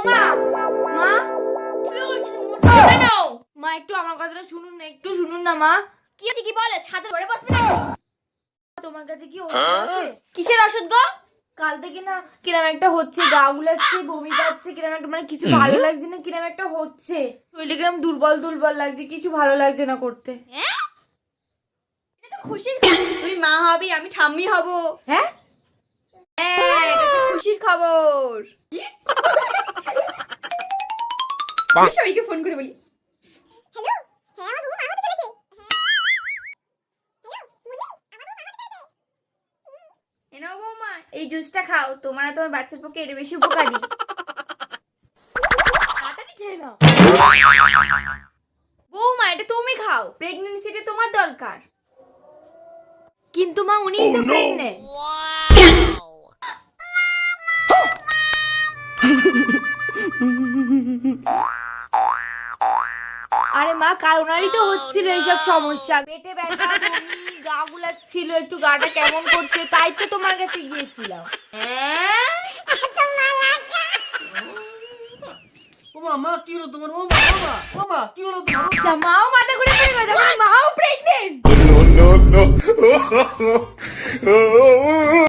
মা মা মা একটু আমার কথাটা শুনুন না, একটু শুনুন না মা। কি হচ্ছে কি বলে? ছাদে ধরে বসবে না? তোমার কাছে কি ওষুধ আছে? কিসের ওষুধ গো? কাল থেকে না কিরম একটা হচ্ছে, গা গুলাচ্ছে, বমি পাচ্ছে, কিরম একটা মানে কিছু ভালো লাগছে না, কিরম একটা হচ্ছে, শরীরে কিরম দুর্বল দুর্বল লাগছে, কিছু ভালো লাগছে না করতে। এটা তো খুশির, তুই মা হবি, আমি ঠাম্মি হব। হ্যাঁ এটা তো খুশির খবর। আমি সবাইকে ফোন করে বলি, এনাও বৌমা এই জুসটা খাও, তোমার আর তোমার বাচ্চার পক্ষে এটা বেশি উপকারী। তাড়াতাড়ি খেয়ে নাও। বৌমা এটা তুমি খাও, প্রেগন্যান্সিতে তোমার দরকার। কিন্তু মা উনিই তো প্রেগনেন্ট। আরে মা কারণারই তো হচ্ছিল এইসব সমস্যা, পেটে ব্যথা, বমি, গা গুলাচ্ছিল, একটু গাটা কেমন করছে, তাই তো তোমার কাছে গিয়েছিলাম। মা কি হলো তোমার? ও মা কি হলো তোমার? মাও মাথা ঘুরে পড়ে গেছে, মাও প্রেগনেন্ট। no, no, no.